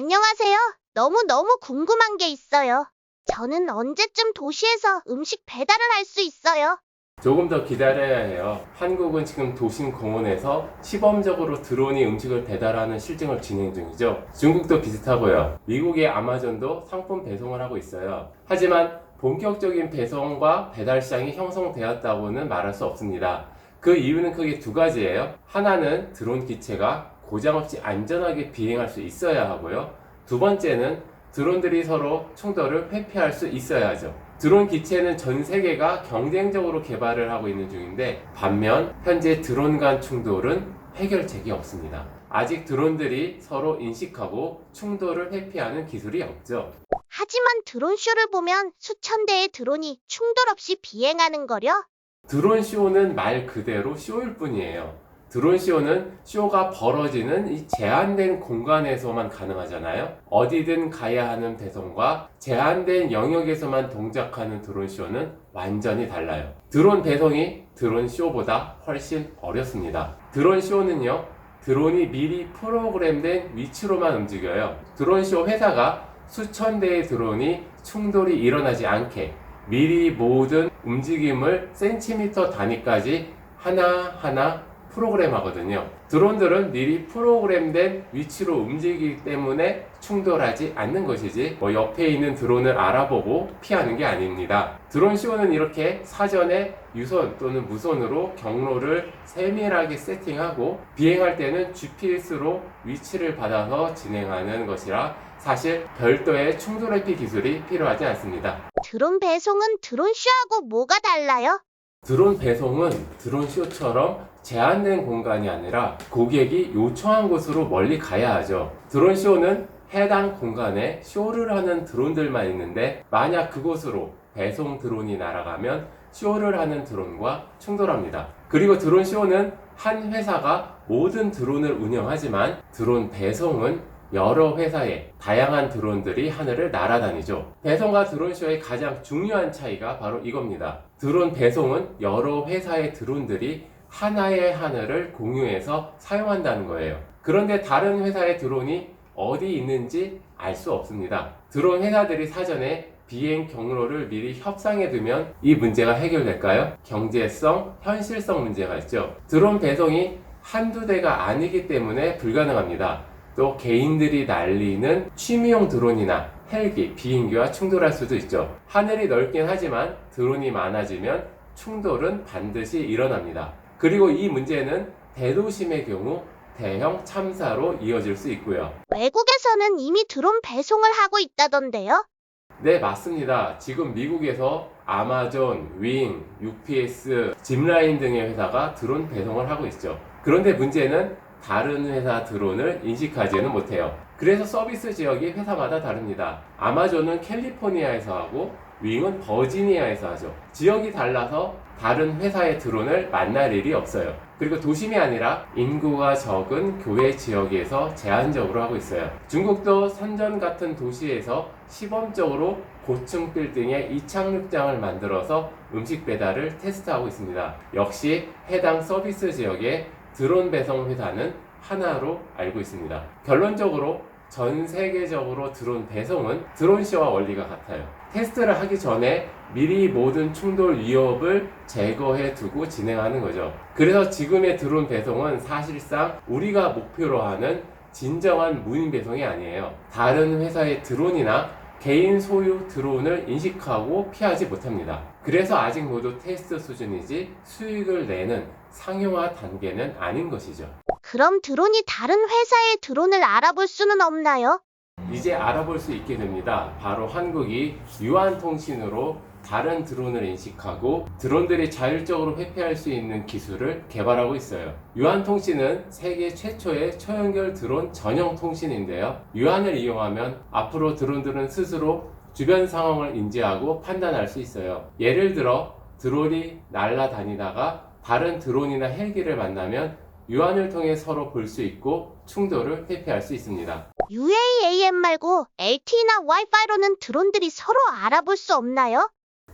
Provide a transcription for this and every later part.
안녕하세요. 너무 궁금한 게 있어요. 저는 언제쯤 도시에서 음식 배달을 할 수 있어요? 조금 더 기다려야 해요. 한국은 지금 도심 공원에서 시범적으로 드론이 음식을 배달하는 실증을 진행 중이죠. 중국도 비슷하고요. 미국의 아마존도 상품 배송을 하고 있어요. 하지만 본격적인 배송과 배달 시장이 형성되었다고는 말할 수 없습니다. 그 이유는 크게 두 가지예요. 하나는 드론 기체가 고장 없이 안전하게 비행할 수 있어야 하고요. 두 번째는 드론들이 서로 충돌을 회피할 수 있어야 하죠. 드론 기체는 전 세계가 경쟁적으로 개발을 하고 있는 중인데, 반면 현재 드론 간 충돌은 해결책이 없습니다. 아직 드론들이 서로 인식하고 충돌을 회피하는 기술이 없죠. 하지만 드론쇼를 보면 수천 대의 드론이 충돌 없이 비행하는 거려? 드론 쇼는 말 그대로 쇼일 뿐이에요. 드론 쇼는 쇼가 벌어지는 이 제한된 공간에서만 가능하잖아요. 어디든 가야 하는 배송과 제한된 영역에서만 동작하는 드론 쇼는 완전히 달라요. 드론 배송이 드론 쇼보다 훨씬 어렵습니다. 드론 쇼는요, 드론이 미리 프로그램된 위치로만 움직여요. 드론 쇼 회사가 수천 대의 드론이 충돌이 일어나지 않게 미리 모든 움직임을 센티미터 단위까지 하나하나 프로그램 하거든요. 드론들은 미리 프로그램된 위치로 움직이기 때문에 충돌하지 않는 것이지, 옆에 있는 드론을 알아보고 피하는 게 아닙니다. 드론 쇼는 이렇게 사전에 유선 또는 무선으로 경로를 세밀하게 세팅하고 비행할 때는 GPS로 위치를 받아서 진행하는 것이라 사실 별도의 충돌 회피 기술이 필요하지 않습니다. 드론 배송은 드론쇼하고 뭐가 달라요? 드론 배송은 드론 쇼처럼 제한된 공간이 아니라 고객이 요청한 곳으로 멀리 가야 하죠. 드론 쇼는 해당 공간에 쇼를 하는 드론들만 있는데, 만약 그곳으로 배송 드론이 날아가면 쇼를 하는 드론과 충돌합니다. 그리고 드론 쇼는 한 회사가 모든 드론을 운영하지만, 드론 배송은 여러 회사의 다양한 드론들이 하늘을 날아다니죠. 배송과 드론쇼의 가장 중요한 차이가 바로 이겁니다. 드론 배송은 여러 회사의 드론들이 하나의 하늘을 공유해서 사용한다는 거예요. 그런데 다른 회사의 드론이 어디 있는지 알 수 없습니다. 드론 회사들이 사전에 비행 경로를 미리 협상해 두면 이 문제가 해결될까요? 경제성, 현실성 문제가 있죠. 드론 배송이 한두 대가 아니기 때문에 불가능합니다. 또 개인들이 날리는 취미용 드론이나 헬기, 비행기와 충돌할 수도 있죠. 하늘이 넓긴 하지만 드론이 많아지면 충돌은 반드시 일어납니다. 그리고 이 문제는 대도심의 경우 대형 참사로 이어질 수 있고요. 외국에서는 이미 드론 배송을 하고 있다던데요? 네, 맞습니다. 지금 미국에서 아마존, 윙, UPS, 짚라인 등의 회사가 드론 배송을 하고 있죠. 그런데 문제는 다른 회사 드론을 인식하지는 못해요. 그래서 서비스 지역이 회사마다 다릅니다. 아마존은 캘리포니아에서 하고 윙은 버지니아에서 하죠. 지역이 달라서 다른 회사의 드론을 만날 일이 없어요. 그리고 도심이 아니라 인구가 적은 교외 지역에서 제한적으로 하고 있어요. 중국도 선전 같은 도시에서 시범적으로 고층 빌딩에 이착륙장을 만들어서 음식 배달을 테스트하고 있습니다. 역시 해당 서비스 지역에 드론 배송 회사는 하나로 알고 있습니다. 결론적으로 전 세계적으로 드론 배송은 드론쇼와 원리가 같아요. 테스트를 하기 전에 미리 모든 충돌 위협을 제거해 두고 진행하는 거죠. 그래서 지금의 드론 배송은 사실상 우리가 목표로 하는 진정한 무인 배송이 아니에요. 다른 회사의 드론이나 개인 소유 드론을 인식하고 피하지 못합니다. 그래서 아직 모두 테스트 수준이지 수익을 내는 상용화 단계는 아닌 것이죠. 그럼 드론이 다른 회사의 드론을 알아볼 수는 없나요? 이제 알아볼 수 있게 됩니다. 바로 한국이 유한통신으로 다른 드론을 인식하고 드론들이 자율적으로 회피할 수 있는 기술을 개발하고 있어요. 유한통신은 세계 최초의 초연결 드론 전용 통신인데요. 유한을 이용하면 앞으로 드론들은 스스로 주변 상황을 인지하고 판단할 수 있어요. 예를 들어 드론이 날아다니다가 다른 드론이나 헬기를 만나면 유한을 통해 서로 볼 수 있고 충돌을 회피할 수 있습니다. UAM 말고 LTE나 와이파이로는 드론들이 서로 알아볼 수 없나요?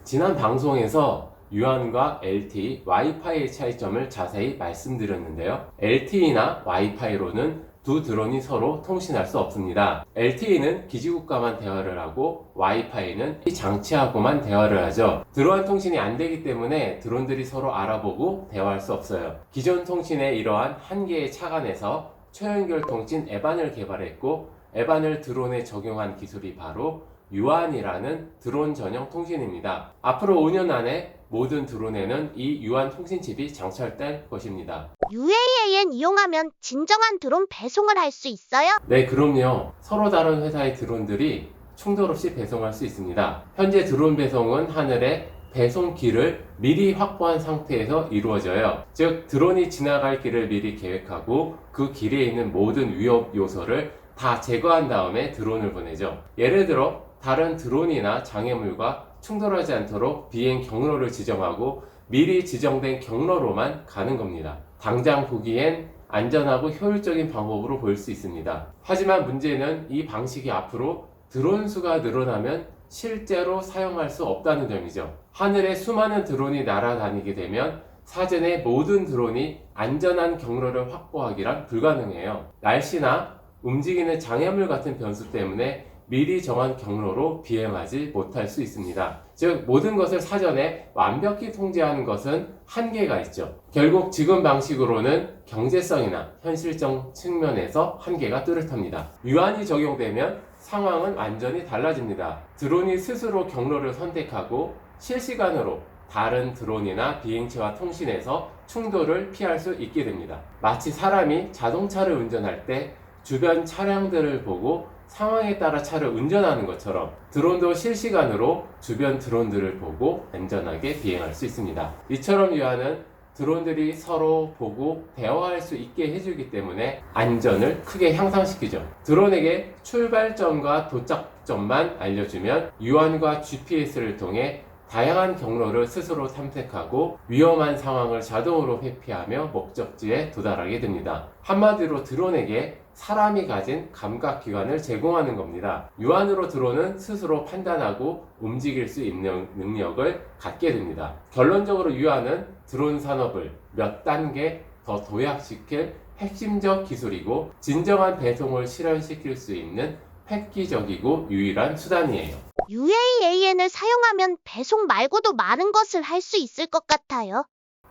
지난 방송에서 유한과 LTE, 와이파이의 차이점을 자세히 말씀드렸는데요. LTE나 와이파이로는 두 드론이 서로 통신할 수 없습니다. LTE는 기지국과만 대화를 하고 와이파이는 이 장치하고만 대화를 하죠. 드론 통신이 안 되기 때문에 드론들이 서로 알아보고 대화할 수 없어요. 기존 통신의 이러한 한계에 착안해서 초연결 통신 에반을 개발했고, 에반을 드론에 적용한 기술이 바로 유안이라는 드론 전용 통신입니다. 앞으로 5년 안에 모든 드론에는 이 유안 통신칩이 장착될 것입니다. UAN 이용하면 진정한 드론 배송을 할 수 있어요? 네, 그럼요. 서로 다른 회사의 드론들이 충돌 없이 배송할 수 있습니다. 현재 드론 배송은 하늘에 배송길을 미리 확보한 상태에서 이루어져요. 즉, 드론이 지나갈 길을 미리 계획하고 그 길에 있는 모든 위협 요소를 다 제거한 다음에 드론을 보내죠. 예를 들어 다른 드론이나 장애물과 충돌하지 않도록 비행 경로를 지정하고 미리 지정된 경로로만 가는 겁니다. 당장 보기엔 안전하고 효율적인 방법으로 보일 수 있습니다. 하지만 문제는 이 방식이 앞으로 드론 수가 늘어나면 실제로 사용할 수 없다는 점이죠. 하늘에 수많은 드론이 날아다니게 되면 사전에 모든 드론이 안전한 경로를 확보하기란 불가능해요. 날씨나 움직이는 장애물 같은 변수 때문에 미리 정한 경로로 비행하지 못할 수 있습니다. 즉, 모든 것을 사전에 완벽히 통제하는 것은 한계가 있죠. 결국 지금 방식으로는 경제성이나 현실적 측면에서 한계가 뚜렷합니다. 유한이 적용되면 상황은 완전히 달라집니다. 드론이 스스로 경로를 선택하고 실시간으로 다른 드론이나 비행체와 통신해서 충돌을 피할 수 있게 됩니다. 마치 사람이 자동차를 운전할 때 주변 차량들을 보고 상황에 따라 차를 운전하는 것처럼 드론도 실시간으로 주변 드론들을 보고 안전하게 비행할 수 있습니다. 이처럼 유한은 드론들이 서로 보고 대화할 수 있게 해주기 때문에 안전을 크게 향상시키죠. 드론에게 출발점과 도착점만 알려주면 유한과 GPS를 통해 다양한 경로를 스스로 탐색하고 위험한 상황을 자동으로 회피하며 목적지에 도달하게 됩니다. 한마디로 드론에게 사람이 가진 감각기관을 제공하는 겁니다. 유한으로 드론은 스스로 판단하고 움직일 수 있는 능력을 갖게 됩니다. 결론적으로 유한은 드론 산업을 몇 단계 더 도약시킬 핵심적 기술이고 진정한 배송을 실현시킬 수 있는 획기적이고 유일한 수단이에요. UAN을 사용하면 배송 말고도 많은 것을 할 수 있을 것 같아요.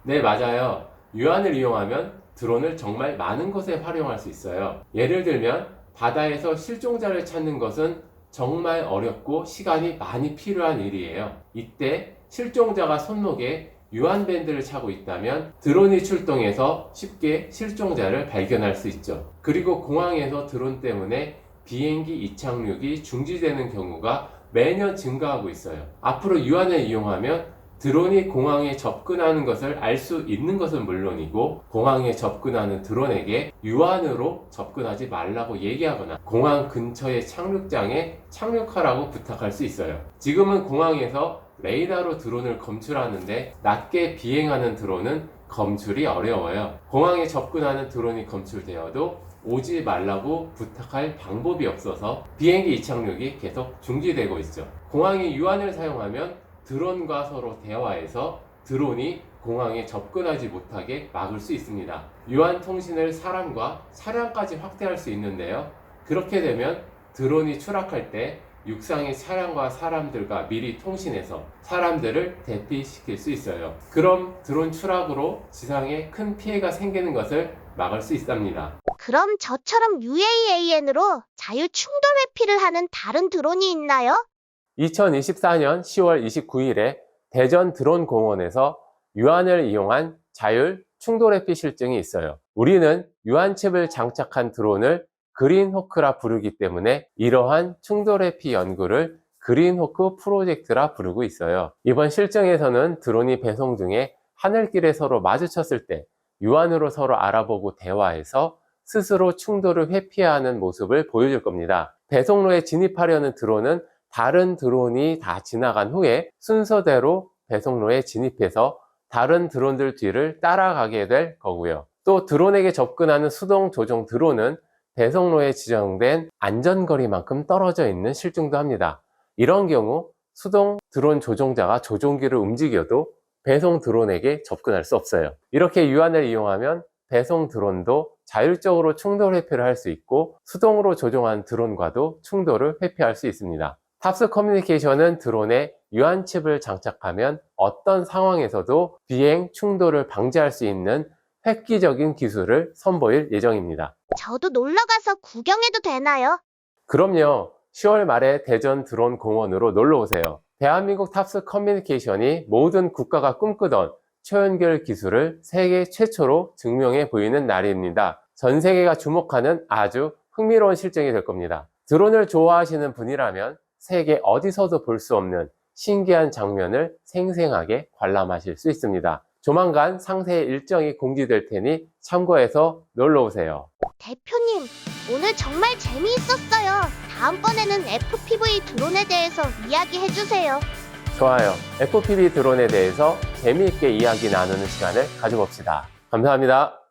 네, 맞아요. 유한을 이용하면 드론을 정말 많은 곳에 활용할 수 있어요. 예를 들면 바다에서 실종자를 찾는 것은 정말 어렵고 시간이 많이 필요한 일이에요. 이때 실종자가 손목에 유한밴드를 차고 있다면 드론이 출동해서 쉽게 실종자를 발견할 수 있죠. 그리고 공항에서 드론 때문에 비행기 이착륙이 중지되는 경우가 매년 증가하고 있어요. 앞으로 유한을 이용하면 드론이 공항에 접근하는 것을 알 수 있는 것은 물론이고, 공항에 접근하는 드론에게 유한으로 접근하지 말라고 얘기하거나 공항 근처의 착륙장에 착륙하라고 부탁할 수 있어요. 지금은 공항에서 레이더로 드론을 검출하는데 낮게 비행하는 드론은 검출이 어려워요. 공항에 접근하는 드론이 검출되어도 오지 말라고 부탁할 방법이 없어서 비행기 이착륙이 계속 중지되고 있죠. 공항에 유한을 사용하면 드론과 서로 대화해서 드론이 공항에 접근하지 못하게 막을 수 있습니다. 유한 통신을 사람과 차량까지 확대할 수 있는데요. 그렇게 되면 드론이 추락할 때 육상의 차량과 사람들과 미리 통신해서 사람들을 대피시킬 수 있어요. 그럼 드론 추락으로 지상에 큰 피해가 생기는 것을 막을 수 있습니다. 그럼 저처럼 UAN으로 자유 충돌 회피를 하는 다른 드론이 있나요? 2024년 10월 29일에 대전 드론공원에서 유한을 이용한 자율 충돌 회피 실증이 있어요. 우리는 유한칩을 장착한 드론을 그린호크라 부르기 때문에 이러한 충돌 회피 연구를 그린호크 프로젝트라 부르고 있어요. 이번 실증에서는 드론이 배송 중에 하늘길에 서로 마주쳤을 때 유한으로 서로 알아보고 대화해서 스스로 충돌을 회피하는 모습을 보여줄 겁니다. 배송로에 진입하려는 드론은 다른 드론이 다 지나간 후에 순서대로 배송로에 진입해서 다른 드론들 뒤를 따라가게 될 거고요. 또 드론에게 접근하는 수동 조종 드론은 배송로에 지정된 안전거리만큼 떨어져 있는 실증도 합니다. 이런 경우 수동 드론 조종자가 조종기를 움직여도 배송 드론에게 접근할 수 없어요. 이렇게 유한을 이용하면 배송 드론도 자율적으로 충돌 회피를 할 수 있고 수동으로 조종한 드론과도 충돌을 회피할 수 있습니다. 탑스 커뮤니케이션은 드론에 유한칩을 장착하면 어떤 상황에서도 비행 충돌을 방지할 수 있는 획기적인 기술을 선보일 예정입니다. 저도 놀러가서 구경해도 되나요? 그럼요. 10월 말에 대전 드론 공원으로 놀러 오세요. 대한민국 탑스 커뮤니케이션이 모든 국가가 꿈꾸던 초연결 기술을 세계 최초로 증명해 보이는 날입니다. 전 세계가 주목하는 아주 흥미로운 실증이 될 겁니다. 드론을 좋아하시는 분이라면 세계 어디서도 볼 수 없는 신기한 장면을 생생하게 관람하실 수 있습니다. 조만간 상세 일정이 공지될 테니 참고해서 놀러 오세요. 대표님, 오늘 정말 재미있었어요. 다음번에는 FPV 드론에 대해서 이야기해주세요. 좋아요. FPV 드론에 대해서 재미있게 이야기 나누는 시간을 가져봅시다. 감사합니다.